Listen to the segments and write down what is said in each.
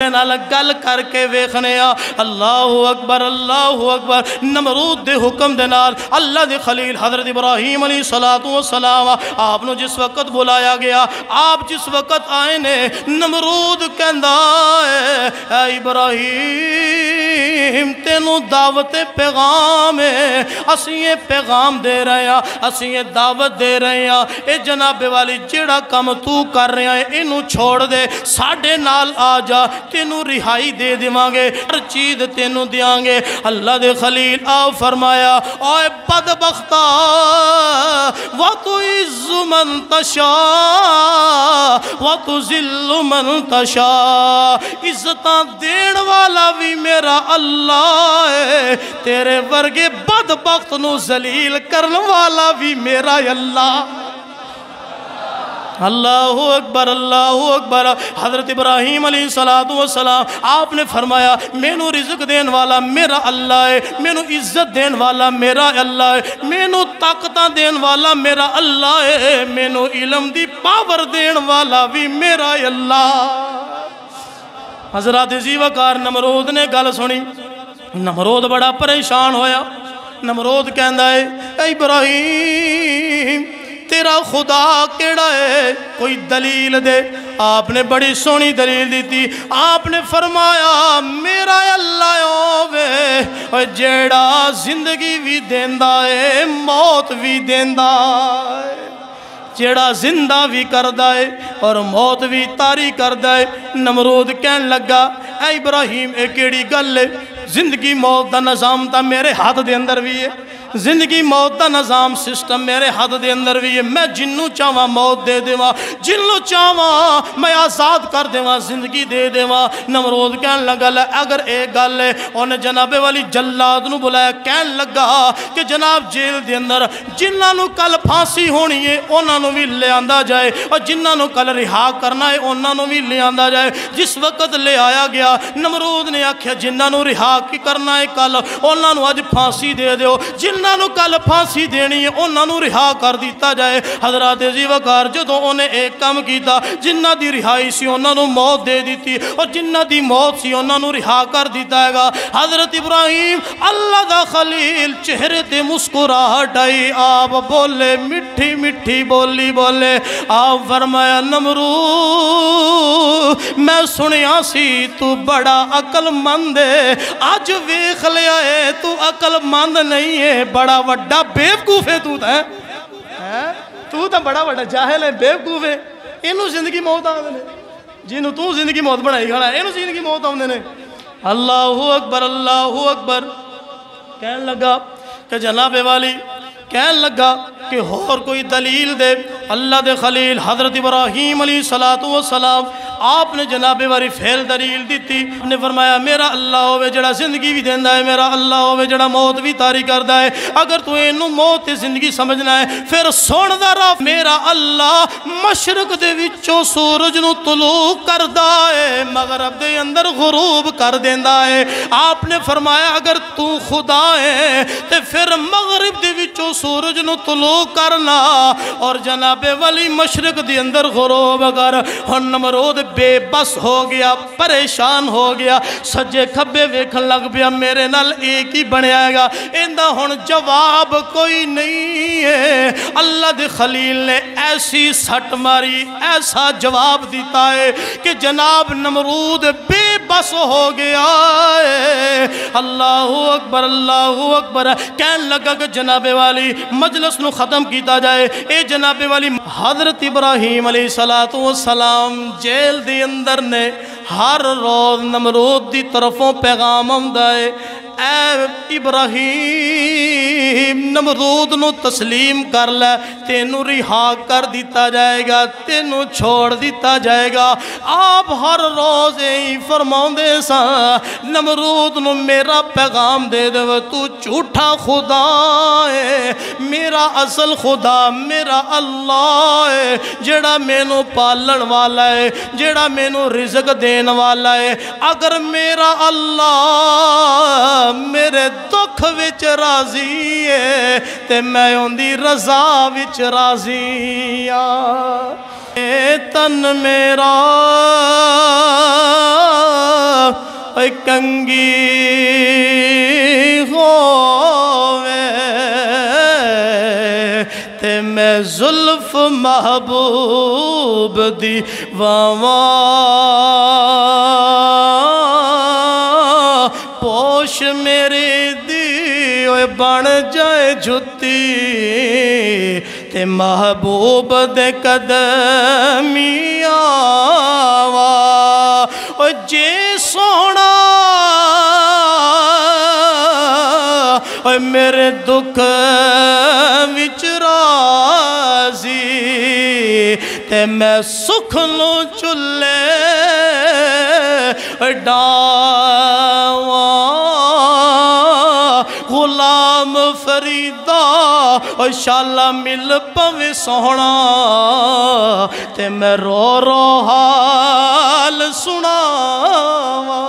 نال گل کر کے ویکھنے اللہ اکبر اللہ اکبر۔ نمرود دے حکم دے نال اللہ دے خلیل حضرت ابراہیم علیہ السلام آپ نو جس وقت بلایا گیا، آپ جس وقت آئے نے، نمرود کہندا اے ابراہیم تینو دعوت پیغام ہے، اسی یہ پیغام دے رہے ہیں، اسی یہ دعوت دے رہے ہیں، اے جناب والی جیڑا کم تو کر رہے ہیں انہوں چھوڑ دے، ساڑھے نال آ جا، تینوں رہائی دے دیواں گے، ہر چیز تینوں دیاں گے۔ اللہ دے خلیل آؤ فرمایا اوے بدبختہ وَتُعِزُّ مَن تَشَاءُ وَتُذِلُّ مَن تَشَاءُ، عزتاں دین والا بھی میرا اللہ ہے، تیرے ورگے بدبخت نو ذلیل کرن والا بھی میرا اللہ۔ اللہ اکبر اللہ اکبر۔ حضرت ابراہیم علیہ السلام آپ نے فرمایا مینو رزق دین والا میرا اللہ ہے، مینو عزت دین والا میرا اللہ ہے، مینو طاقتاں دین والا میرا اللہ ہے، مینو علم دی پاور دین والا بھی میرا اللہ۔ حضرات عزیز وقار نمرود نے گل سنی، نمرود بڑا پریشان ہویا۔ نمرود کہندا ہے اے ابراہیم تیرا خدا کیڑا ہے، کوئی دلیل دے۔ آپ نے بڑی سونی دلیل دی تھی، آپ نے فرمایا میرا اللہ ہووے جیڑا زندگی بھی دیندا ہے موت بھی دیندا ہے، جیڑا زندہ بھی کردہ ہے اور موت بھی طاری کردہ ہے۔ نمرود کہن لگا اے ابراہیم اے کیڑی گل ہے، زندگی موت دا نظام تا میرے ہاتھ دے اندر بھی ہے، زندگی موت دا نظام سسٹم میرے ہاتھ دے اندر بھی ہے، میں جنوں چاہواں موت دے دیواں، جنوں چاہواں میں آزاد کر دیواں، زندگی دے دیواں۔ نمرود کہن لگا اگر ایک گل ہے، انہیں جناب والی جلاد نو بلایا، کہن لگا کہ جناب جیل دے اندر جنہاں نو کل پھانسی ہونی ہے انہاں نو بھی لے آندا جائے، اور جنہاں نو کل رہا کرنا ہے انہاں نو بھی لے آندا جائے۔ جس وقت لے آیا گیا نمرود نے آکھیا جنہاں نو رہا کی کرنا ہے کل انہاں نو اج پھانسی دے دیو، جنہاں نو کل پھانسی دینی ہے انہاں نو رہا کر دیتا جائے۔ حضرات عزیز وقار جدوں انہیں ایک کام کیتا، جنہاں دی رہائی سی انہاں نو موت دے دیتی، اور جنہاں دی موت سی انہاں نو رہا کر دیتا ہے گا۔ حضرت ابراہیم اللہ دا خلیل چہرے تے مسکراہٹ آئی، آپ بولے مٹھی مٹھی بولی بولے، آپ فرمایا نمرود میں سنیا سی تو بڑا عقل مند ہے، آج ویکھ لیا ہے تو عقل مند نہیں ہے، بڑا وڈا بیوقوف ہے تو بڑا وڈا جاہل ہے، بیوقوف ہے۔ انہوں زندگی موت آندے نے، جنہوں تو زندگی موت بنائی کھڑا ہے انہوں زندگی موت آندے نے۔ اللہ اکبر اللہ اکبر۔ کہن لگا کہ جناب والی کہن لگا کہ اور کوئی دلیل دے۔ اللہ دے خلیل حضرت ابراہیم علیہ السلام آپ نے جناب والی فیل دلیل دیتی، آپ نے فرمایا میرا اللہ ہوئے جڑا زندگی بھی دیندہ ہے، میرا اللہ ہوئے جڑا موت بھی طاری کردہ ہے۔ اگر تو انہوں موت زندگی سمجھنا ہے پھر سن دا رہا، میرا اللہ مشرق دے وچوں سورج نو طلوع کردہ ہے، مغرب دے اندر غروب کر دیندہ ہے۔ آپ نے فرمایا اگر تو خدا ہے تے پھر مغرب دے وچوں سورج نو طلوع کرنا اور جناب ولی مشرق دے اندر غروب کر۔ اور نمرود بے بس ہو گیا، پریشان ہو گیا، سجے کھبے ویکھن لگ پیا، میرے نال ایک ہی بنے آئے گا، اندہ ہن جواب کوئی نہیں ہے۔ اللہ دے خلیل نے ایسی سٹ ماری، ایسا جواب دیتا ہے کہ جناب نمرود بے بس ہو گیا ہے۔ اللہ اکبر اللہ اکبر۔ کہن لگا کہ جناب والی مجلس نو ختم کیتا جائے، اے جناب والی حضرت ابراہیم علیہ السلام جیل دی اندر نے ہر روز نمرود دی طرفوں پیغام آمدا ہے، اے ابراہیم نمرود نو تسلیم کر لے، تینوں رہا کر دیتا جائے گا، تینوں چھوڑ دیتا جائے گا۔ آپ ہر روز یہی فرماؤندے سا نمرود نو میرا پیغام دے دے، تو جھوٹا خدا ہے، میرا اصل خدا میرا اللہ ہے، جڑا مینوں پالن والا ہے، جڑا مینوں رزق دین والا ہے۔ اگر میرا اللہ میرے دکھ وچ راضی ہے تے میں ان دی رضا وچ راضی ہاں۔ تن میرا کنگی ہووے تے میں زلف محبوب دی واواں پوش میری دی بن جائے جھتی تے محبوب دے قدمی آوا جے سونا میرے دکھ وچ راضی تے میں سکھ لوں چلے ڈاواں غلام فریدہ شالا مل پوے سونا تے میں رو رو حال سناواں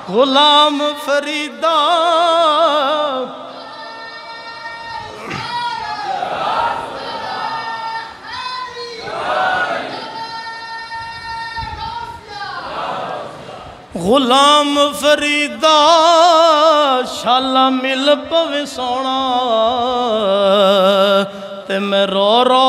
غلام فریدہ غلام فریدہ شالا مل پوے سونا تے میں رو رو